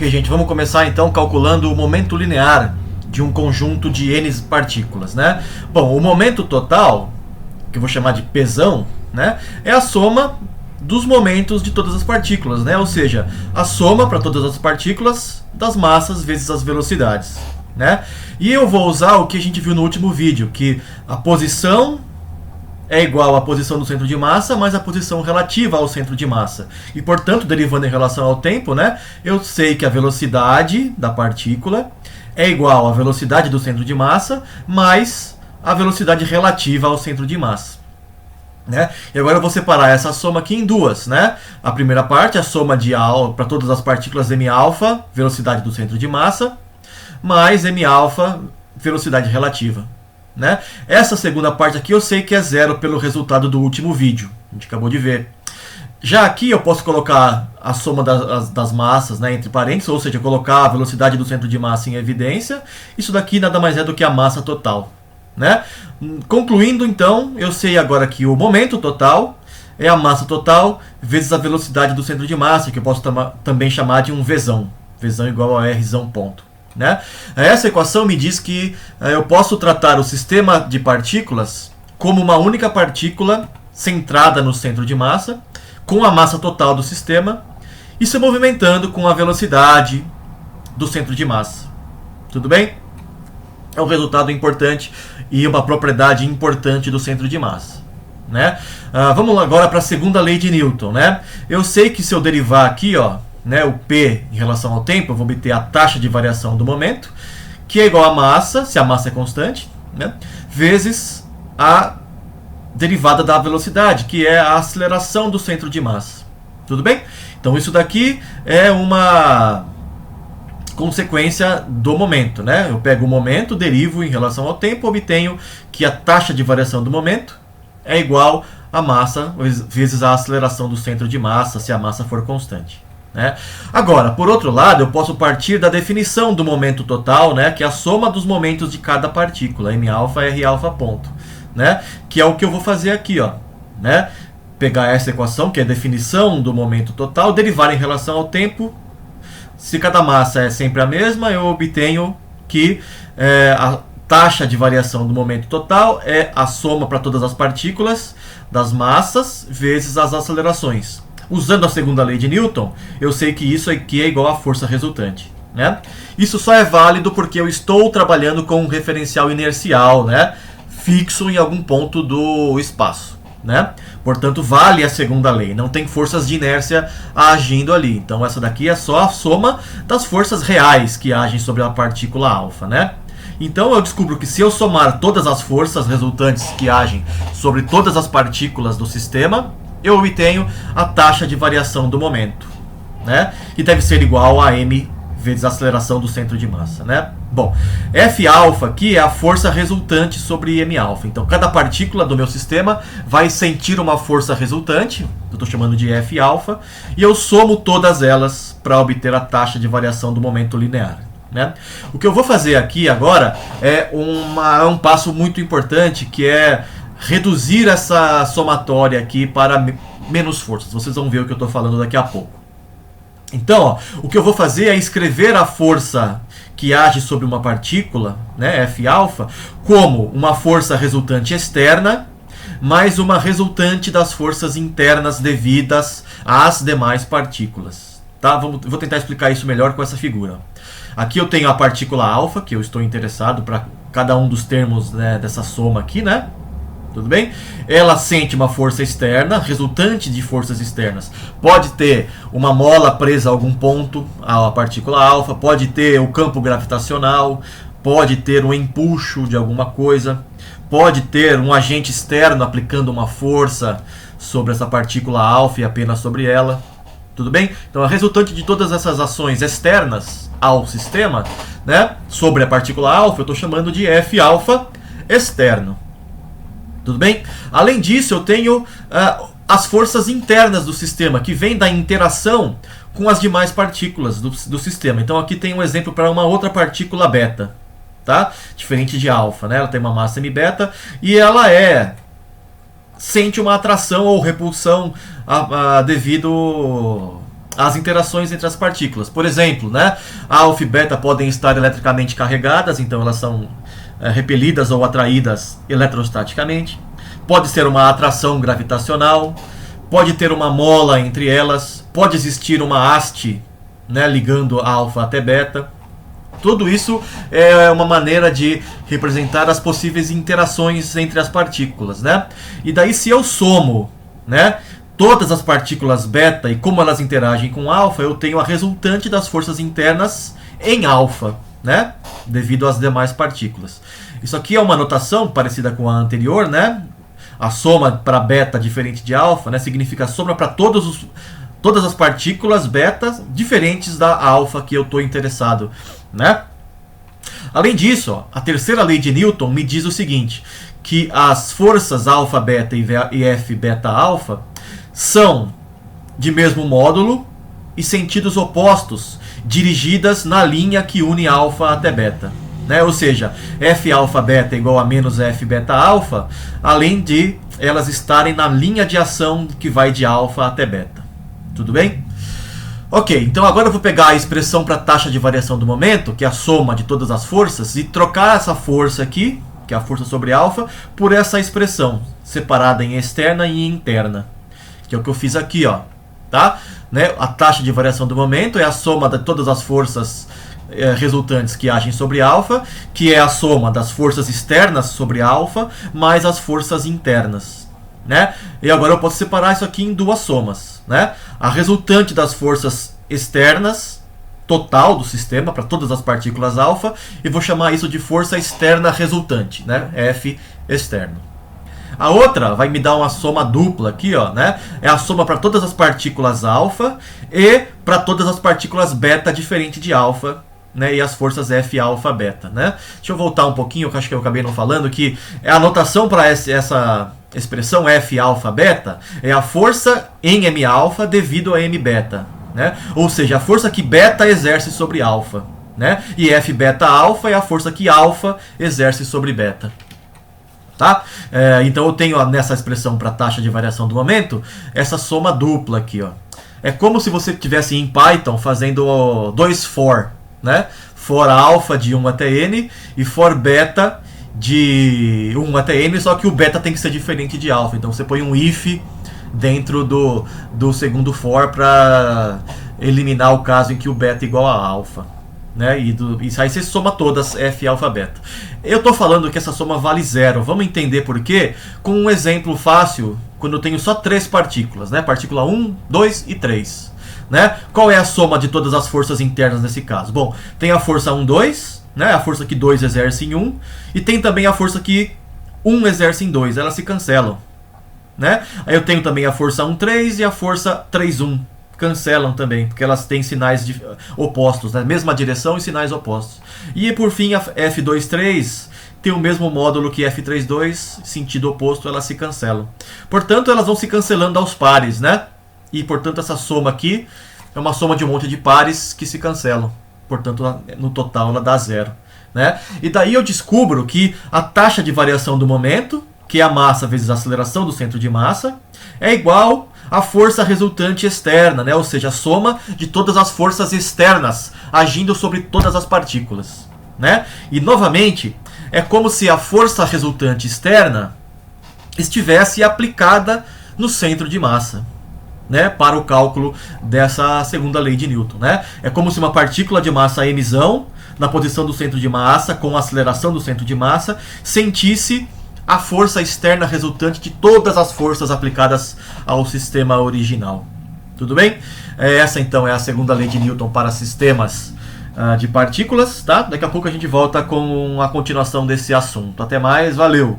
Ok, gente, vamos começar então calculando o momento linear de um conjunto de N partículas, né? Bom, o momento total, que eu vou chamar de Pzão, né, é a soma dos momentos de todas as partículas, né? Ou seja, a soma para todas as partículas das massas vezes as velocidades, né? E eu vou usar o que a gente viu no último vídeo, que a posição é igual à posição do centro de massa mais a posição relativa ao centro de massa. E, portanto, derivando em relação ao tempo, né, eu sei que a velocidade da partícula é igual à velocidade do centro de massa mais a velocidade relativa ao centro de massa. Né? E agora eu vou separar essa soma aqui em duas. Né? A primeira parte, a soma de para todas as partículas mα, velocidade do centro de massa, mais mα, velocidade relativa. Né? Essa segunda parte aqui eu sei que é zero pelo resultado do último vídeo. A gente acabou de ver. Já aqui eu posso colocar a soma das massas, né, entre parênteses, ou seja, colocar a velocidade do centro de massa em evidência. Isso daqui nada mais é do que a massa total. Né? Concluindo, então, eu sei agora que o momento total é a massa total vezes a velocidade do centro de massa, que eu posso também chamar de um Vzão. Vzão igual a Rzão ponto. Né? Essa equação me diz que eu posso tratar o sistema de partículas como uma única partícula centrada no centro de massa, com a massa total do sistema, e se movimentando com a velocidade do centro de massa. Tudo bem? É um resultado importante e uma propriedade importante do centro de massa. Né? Vamos agora para a segunda lei de Newton. Né? Eu sei que se eu derivar aqui, ó, né, o P em relação ao tempo, eu vou obter a taxa de variação do momento, que é igual a massa, se a massa é constante, né, vezes a derivada da velocidade, que é a aceleração do centro de massa. Tudo bem? Então isso daqui é uma consequência do momento. Né? Eu pego o momento, derivo em relação ao tempo, obtenho que a taxa de variação do momento é igual a massa vezes a aceleração do centro de massa, se a massa for constante. Né? Agora, por outro lado, eu posso partir da definição do momento total, né, que é a soma dos momentos de cada partícula, mα, Rα ponto, né, que é o que eu vou fazer aqui, ó, né, pegar essa equação, que é a definição do momento total, derivar em relação ao tempo. Se cada massa é sempre a mesma, eu obtenho que a taxa de variação do momento total é a soma para todas as partículas das massas vezes as acelerações. Usando a segunda lei de Newton, eu sei que isso aqui é igual à força resultante. Né? Isso só é válido porque eu estou trabalhando com um referencial inercial, né, fixo em algum ponto do espaço. Né? Portanto, vale a segunda lei. Não tem forças de inércia agindo ali. Então, essa daqui é só a soma das forças reais que agem sobre a partícula alfa. Né? Então, eu descubro que se eu somar todas as forças resultantes que agem sobre todas as partículas do sistema, eu obtenho a taxa de variação do momento, né? Que deve ser igual a m vezes a aceleração do centro de massa. Né? Bom, Fα aqui é a força resultante sobre mα. Então, cada partícula do meu sistema vai sentir uma força resultante, eu estou chamando de Fα, e eu somo todas elas para obter a taxa de variação do momento linear. Né? O que eu vou fazer aqui agora é um passo muito importante, que é reduzir essa somatória aqui para menos forças. Vocês vão ver o que eu estou falando daqui a pouco. Então, ó, o que eu vou fazer é escrever a força que age sobre uma partícula, né, Fα, como uma força resultante externa, mais uma resultante das forças internas devidas às demais partículas. Tá? Vou tentar explicar isso melhor com essa figura. Aqui eu tenho a partícula alfa, que eu estou interessado para cada um dos termos, né, dessa soma aqui, né? Tudo bem? Ela sente uma força externa, resultante de forças externas. Pode ter uma mola presa a algum ponto, a partícula alfa, pode ter o campo gravitacional, pode ter um empuxo de alguma coisa, pode ter um agente externo aplicando uma força sobre essa partícula alfa e apenas sobre ela. Tudo bem? Então, a resultante de todas essas ações externas ao sistema, né, sobre a partícula alfa, eu estou chamando de Fα externo. Tudo bem? Além disso, eu tenho as forças internas do sistema, que vêm da interação com as demais partículas do sistema. Então, aqui tem um exemplo para uma outra partícula beta, tá? Diferente de alfa, né? Ela tem uma massa m-beta e ela sente uma atração ou repulsão devido as interações entre as partículas. Por exemplo, né, alfa e beta podem estar eletricamente carregadas, então elas são repelidas ou atraídas eletrostaticamente. Pode ser uma atração gravitacional, pode ter uma mola entre elas, pode existir uma haste, né, ligando alfa até beta. Tudo isso é uma maneira de representar as possíveis interações entre as partículas, né? E daí, se eu somo, né, todas as partículas beta e como elas interagem com alfa, eu tenho a resultante das forças internas em alfa, né, devido às demais partículas. Isso aqui é uma notação parecida com a anterior, né? A soma para beta diferente de alfa, né, significa a soma para todas as partículas beta diferentes da alfa que eu estou interessado, né? Além disso, ó, a terceira lei de Newton me diz o seguinte, que as forças alfa beta e F beta alfa são de mesmo módulo e sentidos opostos, dirigidas na linha que une alfa até beta, né? Ou seja, F alfa beta é igual a menos F beta alfa, além de elas estarem na linha de ação que vai de alfa até beta. Tudo bem? Ok, então agora eu vou pegar a expressão para a taxa de variação do momento, que é a soma de todas as forças, e trocar essa força aqui, que é a força sobre alfa, por essa expressão, separada em externa e interna, que é o que eu fiz aqui, ó, tá? Né? A taxa de variação do momento é a soma de todas as forças resultantes que agem sobre alfa, que é a soma das forças externas sobre alfa, mais as forças internas, né? E agora eu posso separar isso aqui em duas somas, né? A resultante das forças externas total do sistema para todas as partículas alfa, e vou chamar isso de força externa resultante, né? F externo. A outra vai me dar uma soma dupla aqui, ó, né? É a soma para todas as partículas alfa e para todas as partículas beta diferente de alfa, né, e as forças F alfa beta, né? Deixa eu voltar um pouquinho, que eu acho que eu acabei não falando, que a notação para essa expressão F alfa beta é a força em M alfa devido a M beta, né? Ou seja, a força que beta exerce sobre alfa, né? E F beta alfa é a força que alfa exerce sobre beta. Tá? Então eu tenho nessa expressão para taxa de variação do momento essa soma dupla aqui, ó. É como se você estivesse em Python fazendo dois for, né? For alfa de 1 até n e for beta de 1 até n, só que o beta tem que ser diferente de alfa. Então você põe um if dentro do segundo for para eliminar o caso em que o beta é igual a alfa, né? E aí você soma todas F alfa beta. Eu estou falando que essa soma vale zero. Vamos entender por quê com um exemplo fácil, quando eu tenho só três partículas, né? Partícula 1, 2 e 3. Né? Qual é a soma de todas as forças internas nesse caso? Bom, tem a força 1, 2, né? A força que 2 exerce em 1, e tem também a força que 1 exerce em 2, elas se cancelam, né? Aí eu tenho também a força 1, 3 e a força 3, 1, cancelam também, porque elas têm sinais opostos, né? Mesma direção e sinais opostos. E por fim a F2, 3 tem o mesmo módulo que F3, 2, sentido oposto, elas se cancelam. Portanto, elas vão se cancelando aos pares, né? E, portanto, essa soma aqui é uma soma de um monte de pares que se cancelam. Portanto, no total, ela dá zero, né? E daí eu descubro que a taxa de variação do momento, que é a massa vezes a aceleração do centro de massa, é igual à força resultante externa, né? Ou seja, a soma de todas as forças externas agindo sobre todas as partículas, né? E, novamente, é como se a força resultante externa estivesse aplicada no centro de massa, né, para o cálculo dessa segunda lei de Newton, né? É como se uma partícula de massa mzão, na posição do centro de massa, com a aceleração do centro de massa, sentisse a força externa resultante de todas as forças aplicadas ao sistema original. Tudo bem? Essa então é a segunda lei de Newton para sistemas de partículas, tá? Daqui a pouco a gente volta com a continuação desse assunto. Até mais, valeu!